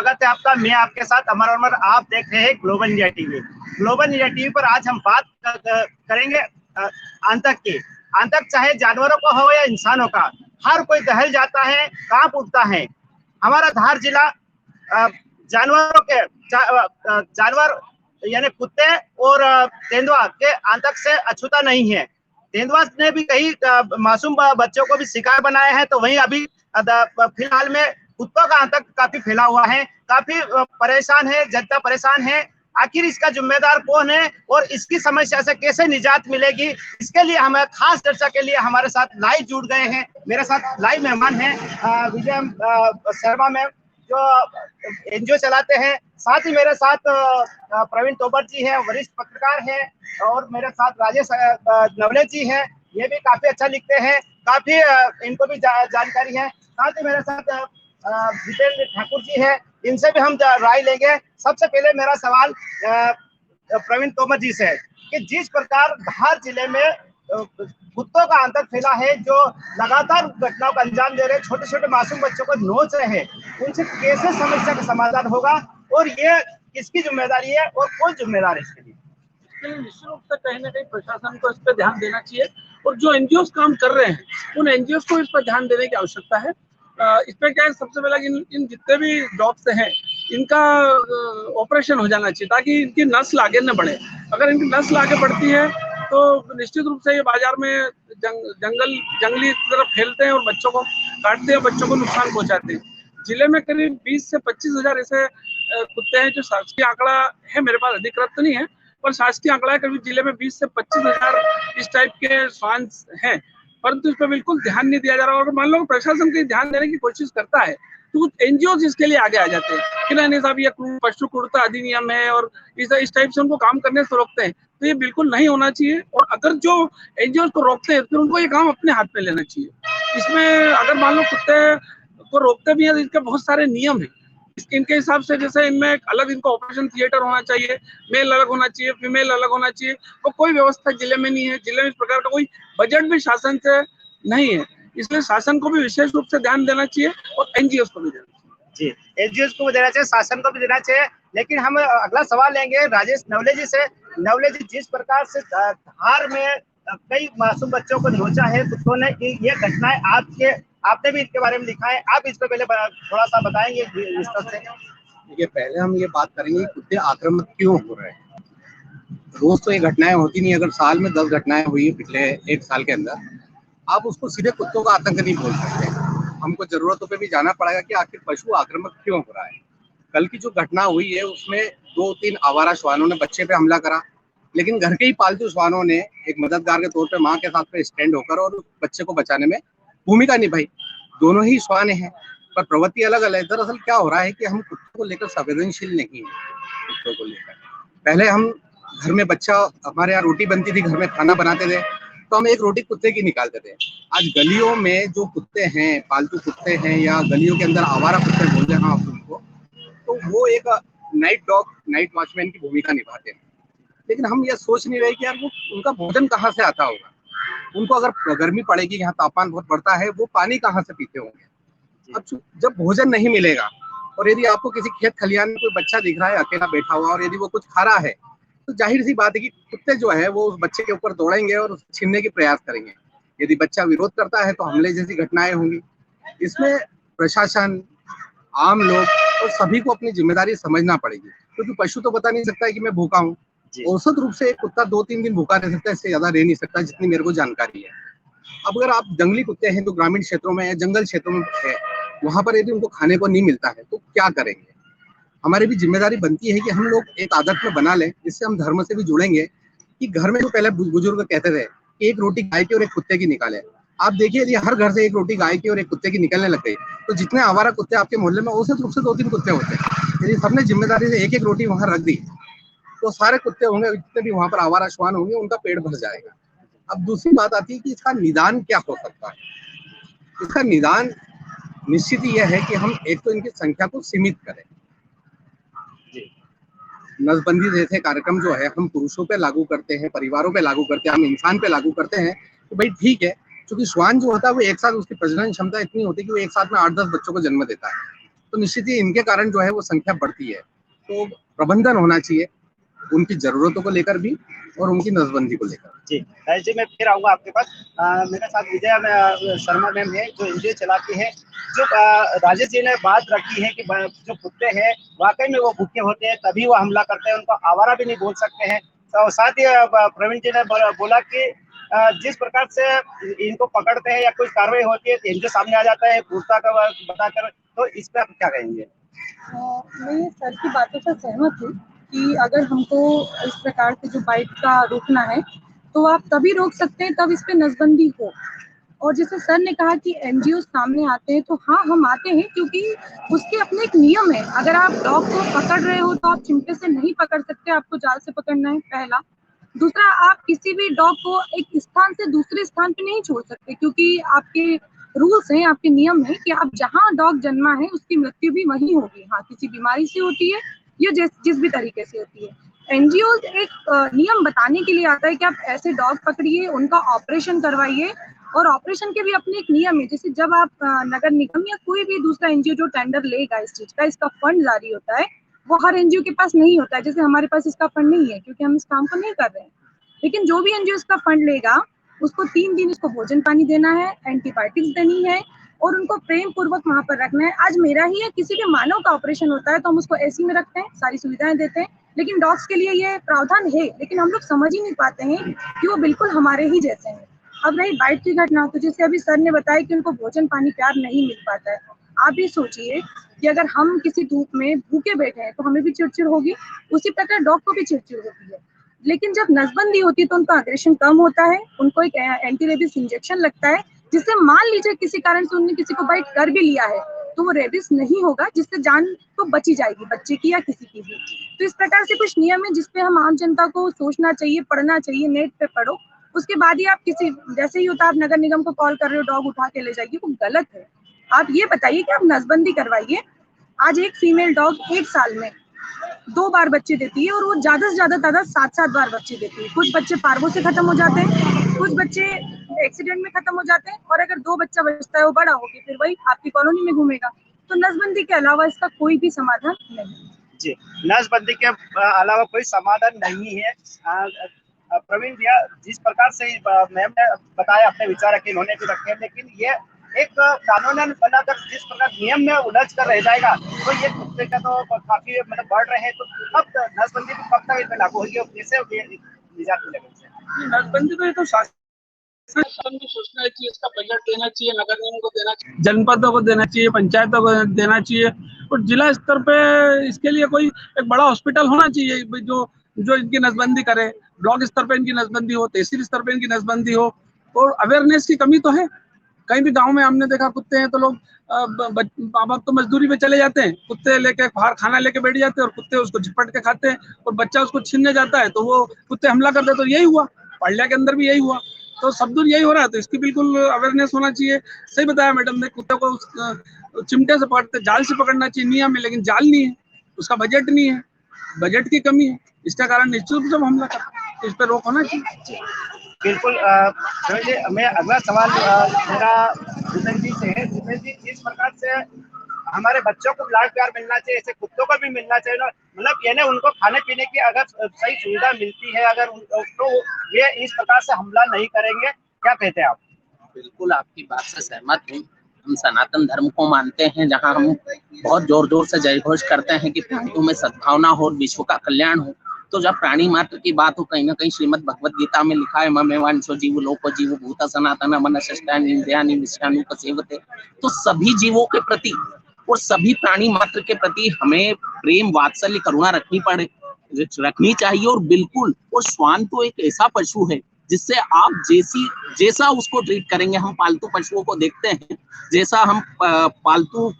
स्वागत है आपका। मैं आपके साथ अमर अमर। आप देख रहे हैं global India TV. Global India TV पर आज हम बात करेंगे आतंक की। आतंक चाहे जानवरों को हो या इंसानों का, हर कोई दहल जाता है, कांप उठता है। हमारा धार जिला जानवरों के जानवर यानी कुत्ते और तेंदुआ के आतंक से अछूता नहीं है। तेंदुआ ने भी कई मासूम बच्चों को भी शिकार बनाया है, तो वहीं अभी फिलहाल में कुत्तों का आतंक काफी फैला हुआ है। काफी परेशान है जनता, परेशान है। आखिर इसका जिम्मेदार कौन है और इसकी समस्या से कैसे निजात मिलेगी, इसके लिए हमें खास चर्चा के लिए हमारे साथ लाइव जुड़ गए हैं। मेरे साथ लाइव मेहमान हैं विजय शर्मा मैम, जो एनजीओ चलाते हैं। साथ ही मेरे साथ प्रवीण तोमर जी हैं, वरिष्ठ पत्रकार हैं, और मेरे साथ राजेश नवले जी हैं, ये भी काफी अच्छा लिखते हैं, काफी इनको भी जानकारी है। साथ ही मेरे साथ जितेंद्र ठाकुर जी हैं, इनसे भी हम राय लेंगे। सबसे पहले मेरा सवाल प्रवीण तोमर जी से है कि जिस प्रकार धार जिले में कुत्तों का आतंक फैला है, जो लगातार घटनाओं का अंजाम दे रहे हैं, छोटे छोटे मासूम बच्चों को नोच रहे हैं, उनसे कैसे समस्या का समाधान होगा और ये किसकी जिम्मेदारी है और कौन जिम्मेदार है इसके लिए? निश्चित रूप से कहीं ना कहीं प्रशासन को इस पर ध्यान देना चाहिए, और जो एनजीओ काम कर रहे हैं उन एनजीओ को इस पर ध्यान देने की आवश्यकता है। इसमें क्या है, सबसे पहले इन जितने भी डॉग्स हैं इनका ऑपरेशन हो जाना चाहिए, ताकि इनकी नस्ल आगे न बढ़े। अगर इनकी नस्ल आगे बढ़ती है तो निश्चित रूप से ये बाजार में जंगली तरफ फैलते हैं और बच्चों को काटते हैं, बच्चों को नुकसान पहुंचाते हैं। जिले में करीब 20 से 25 हजार ऐसे कुत्ते हैं, जो शासकीय आंकड़ा है, मेरे पास अधिकृत तो नहीं है, पर शासकीय आंकड़ा है, करीब जिले में 20 से 25 हजार इस टाइप के श्वान हैं, परंतु इस पर बिल्कुल ध्यान नहीं दिया जा रहा। और मान लो प्रशासन कहीं ध्यान देने की कोशिश करता है तो एनजीओ इसके लिए आगे आ जाते हैं कि नहीं साहब, ये पशु क्रूरता अधिनियम है, और इस टाइप से उनको काम करने से रोकते हैं। तो ये बिल्कुल नहीं होना चाहिए, और अगर जो एनजीओ को रोकते हैं तो उनको ये काम अपने हाथ में लेना चाहिए। इसमें अगर मान लो कुत्ते को रोकते भी है तो इनके बहुत सारे नियम है। इनके हिसाब से जैसे इनमें एक अलग इनका ऑपरेशन थिएटर होना चाहिए, मेल अलग होना चाहिए, फीमेल अलग होना चाहिए, वो कोई व्यवस्था जिले में नहीं है। जिले में इस प्रकार का कोई बजट भी शासन से नहीं है, इसलिए शासन को भी विशेष रूप से ध्यान देना चाहिए और एनजीओ को भी देना चाहिए। जी, एनजीओ को भी देना चाहिए, शासन को भी देना चाहिए। लेकिन हम अगला सवाल लेंगे राजेश नवले जी से। नवले जी, जिस प्रकार से धार में कई मासूम बच्चों को नोचा है कुत्तों ने, ये घटनाएं आपने भी इसके बारे में लिखा है, आप इस पर पहले थोड़ा सा बताएंगे विस्तार से? देखिए, पहले हम ये बात करेंगे कुत्ते आक्रामक क्यों हो रहे हैं। रोज तो ये घटनाएं होती नहीं, अगर साल में 10 घटनाएं हुई पिछले 1 साल के अंदर, आप उसको सीधे कुत्तों का आतंक नहीं बोल सकते। हमको जरूरतों पे भी जाना पड़ेगा कि आखिर पशु आक्रामक क्यों हो रहा है। कल की जो घटना हुई है उसमें 2-3 आवारा श्वानों ने बच्चे पे हमला करा, लेकिन घर के ही पालतू श्वानों ने एक मददगार के तौर पे माँ के साथ पे स्टैंड होकर और उस बच्चे को बचाने में भूमिका निभाई। दोनों ही श्वान हैं, पर प्रवृत्ति अलग अलग है। दरअसल क्या हो रहा है कि हम कुत्तों को लेकर संवेदनशील नहीं है। कुत्तों को लेकर पहले हम घर में बच्चा, हमारे यहाँ रोटी बनती थी, घर में खाना बनाते थे, तो हम एक रोटी कुत्ते की निकालते थे। आज गलियों में जो कुत्ते हैं, पालतू कुत्ते हैं, या गलियों के अंदर आवारा कुत्ते बोलते हैं आप उनको, तो वो एक नाइट डॉग, नाइट वॉचमैन की भूमिका निभाते हैं। लेकिन हम ये सोच नहीं रहे कि यार वो उनका भोजन कहाँ से आता होगा। उनको अगर गर्मी पड़ेगी, यहाँ तापमान बहुत बढ़ता है, वो पानी कहाँ से पीते होंगे। अब जब भोजन नहीं मिलेगा, और यदि आपको किसी खेत खलियान में कोई बच्चा दिख रहा है अकेला बैठा हुआ, और यदि वो कुछ खा रहा है, तो जाहिर सी बात है कि कुत्ते जो है वो उस बच्चे के ऊपर दौड़ेंगे और उसको छीनने की प्रयास करेंगे। यदि बच्चा विरोध करता है तो हमले जैसी घटनाएं होंगी। इसमें प्रशासन, आम लोग और सभी को अपनी जिम्मेदारी समझना पड़ेगी, क्योंकि पशु तो बता नहीं सकता है कि मैं भूखा हूँ। औसत रूप से एक कुत्ता 2-3 दिन भूखा रह सकता है, इससे ज्यादा रह नहीं सकता, जितनी मेरे को जानकारी है। अब अगर आप जंगली कुत्ते हैं जो ग्रामीण क्षेत्रों में या जंगल क्षेत्रों में है, वहां पर यदि उनको खाने को नहीं मिलता है तो क्या करेंगे। हमारी भी जिम्मेदारी बनती है कि हम लोग एक आदत में बना लें, जिससे हम धर्म से भी जुड़ेंगे, कि घर में जो पहले बुजुर्ग कहते थे कि एक रोटी गाय की और एक कुत्ते की निकाले। आप देखिए, यदि हर घर से एक रोटी गाय की और एक कुत्ते की निकलने लग गई, तो जितने आवारा कुत्ते आपके मोहल्ले में, औसत रूप से 2-3 कुत्ते होते हैं। यदि सबने जिम्मेदारी से एक एक रोटी वहां रख दी, तो सारे कुत्ते होंगे, जितने भी वहां पर आवारा श्वान होंगे, उनका पेट भर जाएगा। अब दूसरी बात आती है कि इसका निदान क्या हो सकता है। इसका निदान निश्चित ही यह है कि हम एक तो इनकी संख्या को सीमित करें। नसबंदी जैसे कार्यक्रम जो है हम पुरुषों पे लागू करते हैं, परिवारों पे लागू करते हैं, हम इंसान पे लागू करते हैं, तो भाई ठीक है, क्योंकि श्वान जो होता है वो एक साथ, उसकी प्रजनन क्षमता इतनी होती है कि वो एक साथ में 8-10 बच्चों को जन्म देता है। तो निश्चित ही इनके कारण जो है वो संख्या बढ़ती है। तो प्रबंधन होना चाहिए उनकी जरूरतों को लेकर भी और उनकी नसबंदी को लेकर। जी राजेश जी, मैं फिर आऊंगा आपके पास। मेरे साथ विजया शर्मा मैम है जो एनजीओ चलाती है। जो राजेश जी ने बात रखी है कि जो कुत्ते हैं वाकई में वो भूखे होते हैं तभी वो हमला करते हैं, उनको आवारा भी नहीं बोल सकते हैं। तो साथ ही प्रवीण जी ने बोला कि जिस प्रकार से इनको पकड़ते हैं या कोई कार्रवाई होती है तो एनजीओ सामने आ जाता है पूछता का बताकर, तो इस पर आप क्या कहेंगे? मैं सर की बातों से सहमत हूँ कि अगर हमको इस प्रकार से जो बाइक का रोकना है तो आप तभी रोक सकते हैं तब इस पे नसबंदी हो। और जैसे सर ने कहा कि एनजीओ सामने आते हैं, तो हाँ हम आते हैं क्योंकि उसके अपने एक नियम है। अगर आप डॉग को पकड़ रहे हो तो आप चिमटे से नहीं पकड़ सकते, आपको जाल से पकड़ना है, पहला। दूसरा, आप किसी भी डॉग को एक स्थान से दूसरे स्थान पे नहीं छोड़ सकते क्योंकि आपके रूल्स हैं, आपके नियम है कि आप जहाँ डॉग जन्मा है उसकी मृत्यु भी वहीं होगी। हाँ, किसी बीमारी से होती है या जिस भी तरीके से होती है। एनजीओ एक नियम बताने के लिए आता है कि आप ऐसे डॉग पकड़िए, उनका ऑपरेशन करवाइए, और ऑपरेशन के भी अपने एक नियम है। जैसे जब आप नगर निगम या कोई भी दूसरा एनजीओ जो टेंडर लेगा इस चीज का, इसका फंड जारी होता है, वो हर एनजीओ के पास नहीं होता है। जैसे हमारे पास इसका फंड नहीं है क्योंकि हम इस काम को नहीं कर रहे हैं। लेकिन जो भी एनजीओ इसका फंड लेगा उसको 3 दिन उसको भोजन पानी देना है, एंटीबायोटिक्स देनी है और उनको प्रेम पूर्वक वहां पर रखना है। आज मेरा ही या किसी भी मानव का ऑपरेशन होता है तो हम उसको एसी में रखते हैं, सारी सुविधाएं देते हैं, लेकिन डॉग्स के लिए ये प्रावधान है। लेकिन हम लोग समझ ही नहीं पाते हैं कि वो बिल्कुल हमारे ही जैसे हैं। अब रही बाइट की घटना, तो जैसे अभी सर ने बताया कि उनको भोजन पानी प्यार नहीं मिल पाता है। आप ही सोचिए कि अगर हम किसी धूप में भूखे बैठे हैं तो हमें भी चिड़चिड़ होगी, उसी प्रकार डॉग को भी चिड़चिड़ होती है। लेकिन जब नसबंदी होती है तो उनका अग्रेशन कम होता है, उनको एक एंटी रेबिस इंजेक्शन लगता है, जिससे मान लीजिए किसी कारण से उन्होंने किसी को बाइट कर भी लिया है तो वो रेबिस नहीं होगा, जिससे जान तो बची जाएगी बच्चे की या किसी की भी। तो इस प्रकार से कुछ नियम है जिसपे हम आम जनता को सोचना चाहिए, पढ़ना चाहिए, नेट पे पढ़ो, उसके बाद ही आप किसी, जैसे ही होता आप नगर निगम को कॉल कर रहे हो डॉग उठा के ले जाइए, वो गलत है। आप ये बताइए कि आप नसबंदी करवाइए। आज एक फीमेल डॉग 1 साल में 2 बार बच्चे देती है और वो ज्यादा से ज्यादा तादाद 7-7 बार बच्चे देती है। कुछ बच्चे पार्वो से खत्म हो जाते हैं, कुछ बच्चे एक्सीडेंट में खत्म हो जाते हैं, और अगर 2 बच्चा बचता है वो बड़ा होके फिर वही आपकी कॉलोनी में घूमेगा। तो नसबंदी के अलावा इसका कोई भी समाधान नहीं। जी, नसबंदी के अलावा कोई समाधान नहीं है। प्रवीण भैया, जिस प्रकार से मैम ने बताया, अपने विचार रखे, इन्होंने भी रखे, लेकिन ये एक कानूनन बनाकर जिस प्रकार नियम में उलझ कर रह जाएगा तो ये कुत्ते का तो काफी मतलब बढ़ रहे हैं। तो कब नसबंदी कब तक इसमें लागू होगी और कैसे निजात मिलेगा? नसबंदी तो ये तो शासन भी सोचना चाहिए, इसका बजट देना चाहिए, नगर निगम को देना चाहिए, जनपदों को देना चाहिए, पंचायतों को देना चाहिए, और जिला स्तर पे इसके लिए कोई एक बड़ा हॉस्पिटल होना चाहिए जो इनकी नसबंदी करे। ब्लॉक स्तर पे इनकी नसबंदी हो, तहसील स्तर पे इनकी नसबंदी हो। और अवेयरनेस की कमी तो है। कहीं भी गांव में हमने देखा कुत्ते हैं तो लोग माँ बाप तो मजदूरी पे चले जाते हैं, कुत्ते लेके बाहर खाना लेके बैठ जाते हैं और कुत्ते उसको झपट के खाते हैं और बच्चा उसको छीनने जाता है तो वो कुत्ते हमला करते हैं। तो यही हुआ, पाल्या के अंदर भी यही हुआ, तो सब दूर यही हो रहा है। तो इसकी बिल्कुल अवेयरनेस होना चाहिए। सही बताया मैडम ने, कुत्ते को चिमटे से पकड़ते, जाल से पकड़ना चाहिए नियम है, लेकिन जाल नहीं है, उसका बजट नहीं है, बजट की कमी है, इसका कारण निश्चित रूप से हमला करते हैं। तो इस पर रोक होना चाहिए। बिल्कुल। मैं अगला सवाल मेरा जितेंद्र जी से है। जितेंद्र जी, जिस प्रकार से हमारे बच्चों को लाड प्यार मिलना चाहिए, ऐसे कुत्तों को भी मिलना चाहिए ना, मतलब यानी उनको खाने पीने की अगर सही सुविधा मिलती है अगर तो ये इस प्रकार से हमला नहीं करेंगे। क्या कहते हैं आप? बिल्कुल आपकी बात से सहमत हूँ। हम सनातन धर्म को मानते हैं, जहाँ हम बहुत जोर जोर से जय घोष करते हैं कि प्राणियों में सद्भावना हो और विश्व का कल्याण हो। तो जब प्राणी मात्र की बात हो, कहीं ना कहीं श्रीमद् भगवत गीता में लिखा है, ममेवांशो जीव लोको जीव भूत सनातन मनश्चानि इंद्रियाणि विषयानुपसेवते। तो सभी जीवों के प्रति और सभी प्राणी मात्र के प्रति हमें प्रेम, वात्सल्य, करुणा रखनी चाहिए। और बिल्कुल, और श्वान तो एक ऐसा पशु है जिससे आप जैसा उसको ट्रीट करेंगे, हम पालतू पशुओं को देखते हैं, जैसा हम पालतू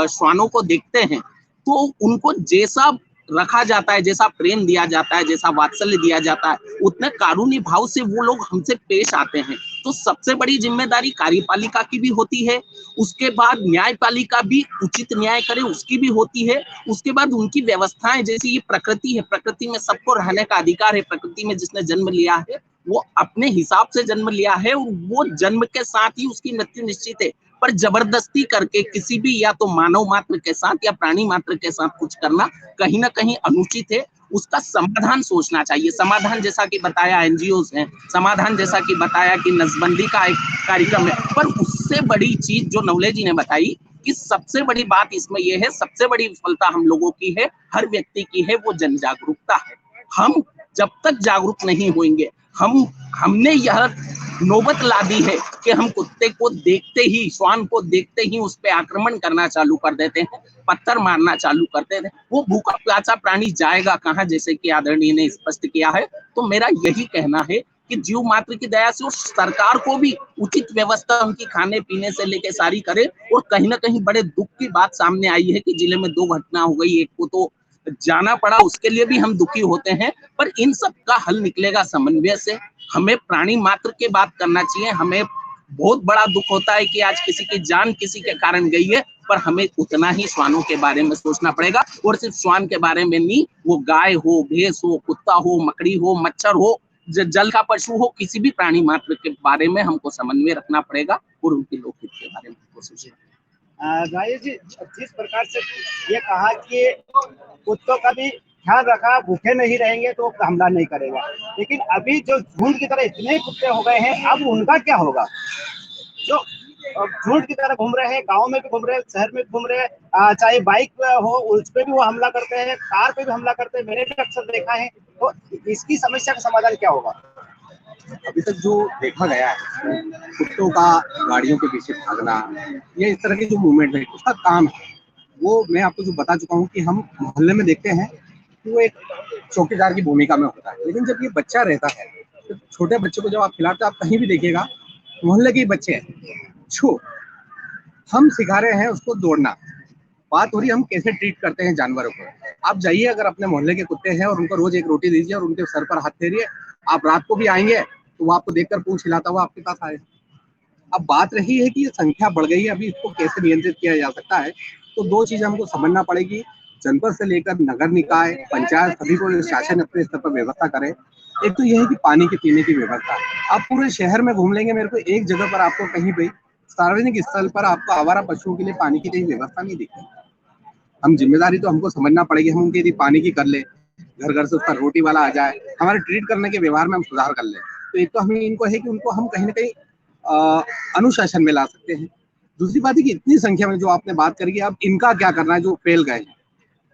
श्वानों को देखते हैं, तो उनको जैसा रखा जाता है, जैसा प्रेम दिया जाता है, जैसा वात्सल्य दिया जाता है, उतने कारुण्य भाव से वो लोग हमसे पेश आते हैं। तो सबसे बड़ी जिम्मेदारी कार्यपालिका की भी होती है, उसके बाद न्यायपालिका भी उचित न्याय करे उसकी भी होती है, उसके बाद उनकी व्यवस्थाएं, जैसे ये प्रकृति है, प्रकृति में सबको रहने का अधिकार है, प्रकृति में जिसने जन्म लिया है वो अपने हिसाब से जन्म लिया है और वो जन्म के साथ ही उसकी मृत्यु निश्चित है। पर जबरदस्ती करके किसी भी या तो मानव मात्र के साथ या प्राणी मात्र के साथ कुछ करना कहीं ना कहीं अनुचित है। उसका समाधान सोचना चाहिए। समाधान जैसा कि बताया एनजीओज हैं, समाधान जैसा कि बताया कि नसबंदी का एक कार्यक्रम है, पर उससे बड़ी चीज जो नवले जी ने बताई कि सबसे बड़ी बात इसमें यह है, सबसे बड़ी विफलता हम लोगों की है, हर व्यक्ति की है, वो जन जागरूकता है। हम जब तक जागरूक नहीं होंगे, हमने यह नौबत ला दी है कि हम कुत्ते को देखते ही, श्वान को देखते ही उस पे आक्रमण करना चालू कर देते हैं, पत्थर मारना चालू करते हैं। वो भूखा प्यासा प्राणी जाएगा कहाँ, जैसे कि आदरणीय ने स्पष्ट किया है। तो मेरा यही कहना है कि जीव मात्र की दया से और सरकार को भी उचित व्यवस्था उनकी खाने पीने से लेके सारी करे। और कहीं ना कहीं बड़े दुख की बात सामने आई है कि जिले में 2 घटना हो गई, एक को तो जाना पड़ा, उसके लिए भी हम दुखी होते हैं, पर इन सब का हल निकलेगा समन्वय से। हमें प्राणी मात्र की बात करना चाहिए। हमें बहुत बड़ा दुख होता है कि आज किसी की जान किसी के कारण गई है, पर हमें उतना ही श्वानों के बारे में सोचना पड़ेगा। और सिर्फ श्वान के बारे में नहीं, वो गाय हो, भैंस हो, कुत्ता हो, मकड़ी हो, मच्छर हो, जल का पशु हो, किसी भी प्राणी मात्र के बारे में हमको समन्वय रखना पड़ेगा और उनके लोकहित के बारे में हमको सोचना। राजेश जी, जिस प्रकार से ये कहा कि कुत्तों का भी ध्यान रखा, भूखे नहीं रहेंगे तो हमला नहीं करेगा, लेकिन अभी जो झुंड की तरह इतने कुत्ते हो गए हैं, अब उनका क्या होगा? जो झुंड की तरह घूम रहे हैं, गांव में भी घूम रहे हैं, शहर में भी घूम रहे हैं, चाहे बाइक हो उस पे भी वो हमला करते हैं, कार पे भी हमला करते हैं, मैंने भी अक्सर देखा है। तो इसकी समस्या का समाधान क्या होगा? अभी तक जो देखा गया है, कुत्तों का गाड़ियों के पीछे भागना, ये इस तरह के जो मूवमेंट है, उसका काम है, वो मैं आपको जो बता चुका हूँ कि हम मोहल्ले में देखते हैं कि वो एक चौकीदार की भूमिका में होता है। लेकिन जब ये बच्चा रहता है, तो छोटे बच्चे को जब आप खिलाते हैं, आप कहीं भी देखिएगा मोहल्ले के बच्चे हैं, छो हम सिखा रहे हैं उसको दौड़ना। बात हो रही है हम कैसे ट्रीट करते हैं जानवरों को। आप जाइए, अगर अपने मोहल्ले के कुत्ते हैं और उनको रोज एक रोटी दीजिए और उनके सर पर हाथ फेरिए, आप रात को भी आएंगे तो वो आपको देखकर पूंछ हिलाता हुआ आपके पास आए। अब बात रही है कि ये संख्या बढ़ गई है, अभी इसको कैसे नियंत्रित किया जा सकता है। तो 2 चीजें हमको समझना पड़ेगी। जनपद से लेकर नगर निकाय, पंचायत, सभी को शासन अपने स्तर पर व्यवस्था करे। एक तो यह है कि पानी के पीने की व्यवस्था। आप पूरे शहर में घूम लेंगे, मेरे को एक जगह पर आपको कहीं भी सार्वजनिक स्थल पर आपको आवारा पशुओं के लिए पानी की कहीं व्यवस्था नहीं दिखेगी। हम जिम्मेदारी तो हमको समझना पड़ेगी। हम उनकी यदि पानी की कर ले, घर घर से उसका रोटी वाला आ जाए, हमारे ट्रीट करने के व्यवहार में हम सुधार कर ले, तो एक तो हमें इनको है कि उनको हम कहीं ना कहीं अनुशासन में ला सकते हैं। दूसरी बात है कि इतनी संख्या में जो आपने बात करी, अब इनका क्या करना है जो फैल गए हैं,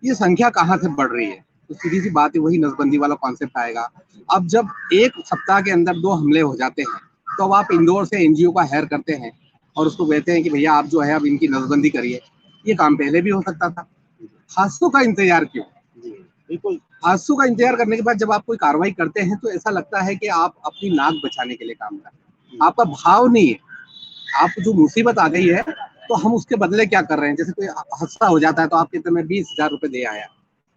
ये संख्या कहाँ से बढ़ रही है? तो सीधी सी बात है, वही नसबंदी वाला कॉन्सेप्ट आएगा। अब जब एक सप्ताह के अंदर 2 हमले हो जाते हैं, तो अब आप इंदौर से एनजीओ का हायर करते हैं और उसको कहते हैं कि भैया आप जो है अब इनकी नसबंदी करिए। ये काम पहले भी हो सकता था। हादसों का इंतजार क्यों? बिल्कुल, हादसों का इंतजार करने के बाद जब आप कोई कार्रवाई करते हैं तो ऐसा लगता है कि आप अपनी नाक बचाने के लिए काम कर रहे हैं। आपका भाव नहीं है। आप जो मुसीबत आ गई है, तो हम उसके बदले क्या कर रहे हैं? जैसे कोई हादसा हो जाता है तो आप कहते हैं मैं 20,000 रुपए दे आया,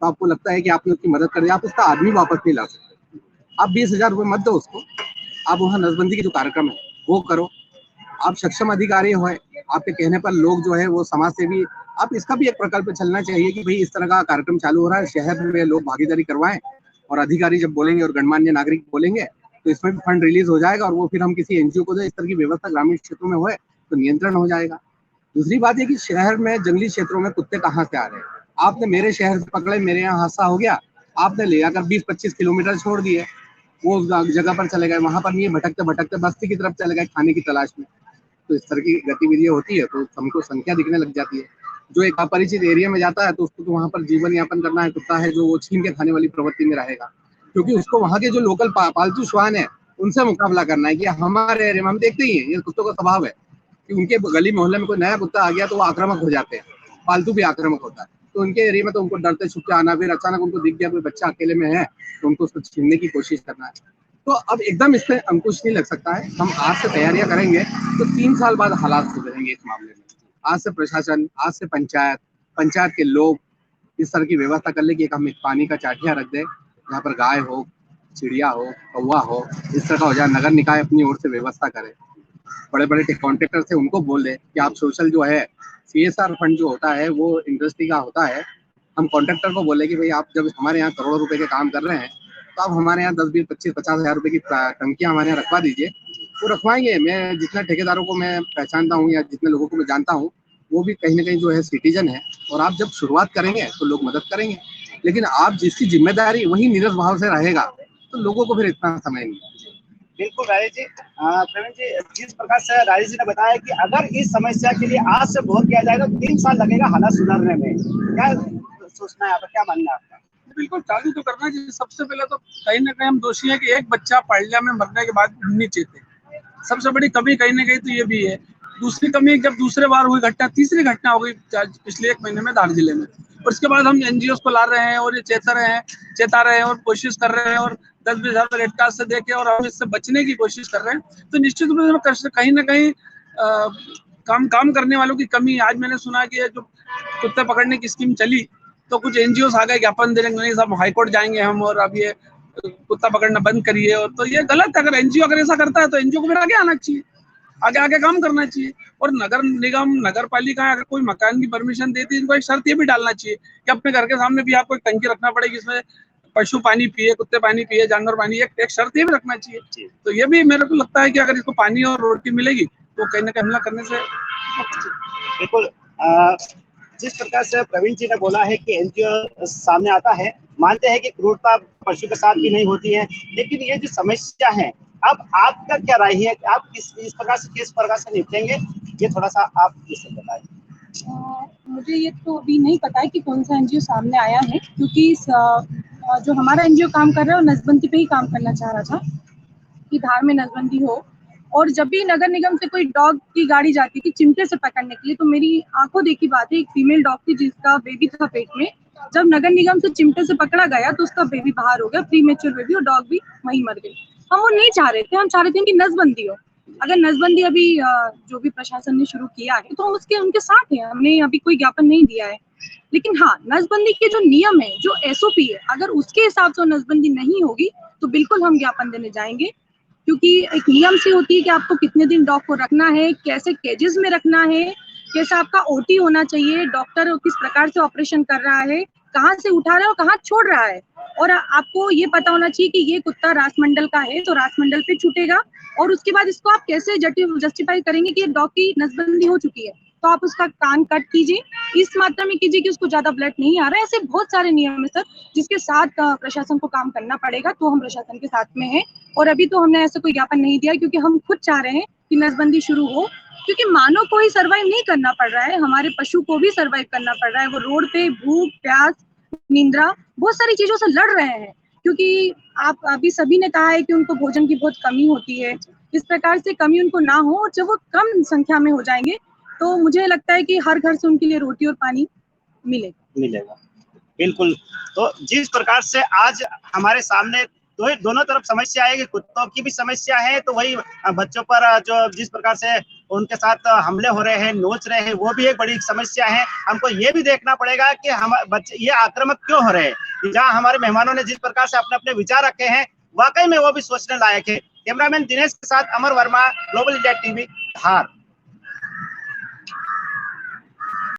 तो आपको लगता है कि आपने उसकी मदद कर दी, आप उसका आदमी वापस नहीं ला सकते। आप 20,000 रुपए मत दो उसको, आप वहाँ नसबंदी के जो कार्यक्रम है वो करो। आप सक्षम अधिकारी हो, आपके कहने पर लोग जो है वो समाज सेवी, आप इसका भी एक प्रकल्प चलना चाहिए कि भाई इस तरह का कार्यक्रम चालू हो रहा है, शहर में लोग भागीदारी करवाएं और अधिकारी जब बोलेंगे और गणमान्य नागरिक बोलेंगे तो इसमें भी फंड रिलीज हो जाएगा और वो फिर हम किसी एनजीओ को दे। इस तरह की व्यवस्था ग्रामीण क्षेत्रों में होए तो नियंत्रण हो जाएगा। दूसरी बात है कि शहर में जंगली क्षेत्रों में कुत्ते कहाँ से आ रहे हैं? आपने मेरे शहर से पकड़े, मेरे यहाँ हादसा हो गया, आपने ले जाकर 20-25 किलोमीटर छोड़ दिए, वो उस जगह पर चले गए, वहां पर नहीं भटकते भटकते बस्ती की तरफ चले गए खाने की तलाश में। तो इस तरह की गतिविधियां होती है तो हमको संख्या दिखने लग जाती है। जो एक अपरिचित एरिया में जाता है तो उसको तो वहां पर जीवन यापन करना है, कुत्ता है जो वो छीन के खाने वाली प्रवृत्ति में रहेगा, क्योंकि उसको वहां के जो लोकल पालतू श्वान है उनसे मुकाबला करना है। कि हमारे एरिया में हम देखते ही हैं, ये कुत्तों का स्वभाव है कि उनके गली मोहल्ले में कोई नया कुत्ता आ गया तो वो आक्रामक हो जाते हैं, पालतू भी आक्रामक होता है। तो उनके एरिया में तो उनको डरते छुप के आना, फिर अचानक उनको दिख गया कोई बच्चा अकेले में है तो उनको उसको छीनने की कोशिश करना है। तो अब एकदम इस पे अंकुश नहीं लग सकता है। हम आज से तैयारियां करेंगे तो 3 साल बाद हालात सुधरेंगे इस मामले में। आज से प्रशासन, आज से पंचायत के लोग इस तरह की व्यवस्था कर ले कि हम एक पानी का चाटिया रख दे जहाँ पर गाय हो, चिड़िया हो, कौवा हो, इस तरह का हो जाए। नगर निकाय अपनी ओर से व्यवस्था करे, बड़े बड़े कॉन्ट्रैक्टर से उनको बोल दे कि आप सोशल जो है CSR फंड जो होता है वो इंडस्ट्री का होता है, हम कॉन्ट्रैक्टर को बोले कि भाई आप जब हमारे यहाँ करोड़ों रुपए के काम कर रहे हैं तो आप हमारे यहाँ 10, 20, 25, 50 हज़ार रुपए की टंकियां हमारे यहाँ रखवा दीजिए, वो रखवाएंगे। मैं जितना ठेकेदारों को मैं पहचानता हूँ या जितने लोगों को मैं जानता हूँ, वो भी कहीं ना कहीं जो है सिटीजन है, और आप जब शुरुआत करेंगे तो लोग मदद करेंगे, लेकिन आप जिसकी जिम्मेदारी वही नीरस भाव से रहेगा तो लोगों को फिर इतना समय नहीं। बिल्कुल राजेश जी, प्रवीण जी, जिस प्रकार से राजेश जी ने बताया कि अगर इस समस्या के लिए आज से भोग किया जाएगा तो 3 साल लगेगा हालात सुधरने में, क्या सोचना है आपका, क्या मानना है आपका? बिल्कुल चालू तो करना चाहिए। सबसे पहले तो कहीं ना कहीं हम दोषी हैं कि एक बच्चा पाइलिया में मरने के बाद ढूंढनी चाहिए। सबसे बड़ी कमी कहीं ना कहीं तो ये भी है। दूसरी कमी, जब दूसरे बार हुई घटना, तीसरी घटना हो गई पिछले 1 महीने में धार जिले में, और उसके बाद हम एनजीओ को ला रहे हैं और ये चेता रहे हैं और कोशिश कर रहे हैं, और 10-20 हजार रेड कार्ड से देके और हम इससे बचने की कोशिश कर रहे हैं। तो निश्चित रूप से कहीं ना कहीं काम करने वालों की कमी। आज मैंने सुना कि जो कुत्ते पकड़ने की स्कीम चली तो कुछ एनजीओ आ गए ज्ञापन देने, नहीं साहब हाईकोर्ट जाएंगे हम और अब ये कुत्ता पकड़ना बंद करिए। और तो ये गलत है। अगर एनजीओ अगर ऐसा करता है तो एनजीओ को फिर आगे आना चाहिए, आगे काम करना चाहिए। और नगर निगम, नगर पालिका अगर कोई मकान की परमिशन देती है, इनको एक शर्त ये भी डालना चाहिए कि अपने घर के सामने भी आपको एक टंकी रखना पड़ेगी, इसमें पशु पानी पिए, कुत्ते पानी पिए, जानवर पानी, एक शर्त ये भी रखना चाहिए। तो ये भी मेरे को लगता है कि अगर इसको पानी और रोटी मिलेगी तो कहीं ना कहीं हमला करने से। बिल्कुल, जिस प्रकार से प्रवीण जी ने बोला है कि एनजीओ सामने आता है, मानते हैं कि क्रूरता पशु के साथ भी नहीं होती है, लेकिन ये जो समस्या है, अब आपका क्या राय है कि आप किस प्रकार से निपटेंगे, ये थोड़ा सा आप इसे बताएं। मुझे ये तो अभी नहीं पता है कि कौन सा एनजीओ सामने आया है, क्योंकि जो हमारा एनजीओ काम कर रहा है वो नसबंदी पे ही काम करना चाह रहा था कि धार में नसबंदी हो। और जब भी नगर निगम से कोई डॉग की गाड़ी जाती थी चिमटे से पकड़ने के लिए, तो मेरी आंखों देखी बात है, एक फीमेल डॉग थी जिसका बेबी था पेट में। जब नगर निगम से चिमटे से पकड़ा गया तो उसका बेबी बाहर हो गया, प्रीमेच्योर बेबी, और डॉग भी वहीं मर गई। हम वो नहीं चाह रहे थे, हम चाह रहे थे कि नसबंदी हो। अगर नसबंदी अभी जो भी प्रशासन ने शुरू किया है तो हम उनके साथ हैं, हमने अभी कोई ज्ञापन नहीं दिया है। लेकिन हाँ, नसबंदी के जो नियम है, जो एसओपी है, अगर उसके हिसाब से नसबंदी नहीं होगी तो बिल्कुल हम ज्ञापन देने जाएंगे। क्योंकि एक नियम से होती है कि आपको कितने दिन डॉग को रखना है, कैसे केजेस में रखना है, कैसा आपका ओटी होना चाहिए, डॉक्टर किस प्रकार से ऑपरेशन कर रहा है, कहाँ से उठा रहा है और कहाँ छोड़ रहा है। और आपको ये पता होना चाहिए कि ये कुत्ता रासमंडल का है तो रासमंडल पे छूटेगा, और उसके बाद इसको आप कैसे जस्टिफाई करेंगे कि ये डॉग की नसबंदी हो चुकी है, तो आप उसका कान कट कीजिए, इस मात्रा में कीजिए कि उसको ज्यादा ब्लड नहीं आ रहा है। ऐसे बहुत सारे नियम है सर जिसके साथ प्रशासन को काम करना पड़ेगा, तो हम प्रशासन के साथ में हैं। और अभी तो हमने ऐसा कोई ज्ञापन नहीं दिया क्योंकि हम खुद चाह रहे हैं कि नसबंदी शुरू हो, क्योंकि मानव को ही सर्वाइव नहीं करना पड़ रहा है, हमारे पशु को भी सर्वाइव करना पड़ रहा है। वो रोड पे भूख, प्यास, निंद्रा, बहुत सारी चीजों से लड़ रहे हैं, क्योंकि आप अभी सभी ने कहा है कि उनको भोजन की बहुत कमी होती है। इस प्रकार से कमी उनको ना हो, जब वो कम संख्या में हो जाएंगे तो मुझे लगता है कि हर घर से उनके लिए रोटी और पानी मिलेगा। बिल्कुल। तो जिस प्रकार से आज हमारे सामने दोनों तरफ समस्या है कि कुत्तों की भी समस्या है, तो वही बच्चों पर जो जिस प्रकार से उनके साथ हमले हो रहे हैं, नोच रहे हैं, वो भी एक बड़ी समस्या है। हमको ये भी देखना पड़ेगा कि हम बच्चे ये आक्रामक क्यों हो रहे हैं। जहाँ हमारे मेहमानों ने जिस प्रकार से अपने अपने विचार रखे हैं, वाकई में वो भी सोचने लायक है। कैमरामैन दिनेश के साथ अमर वर्मा, ग्लोबल इंडिया टीवी, धार।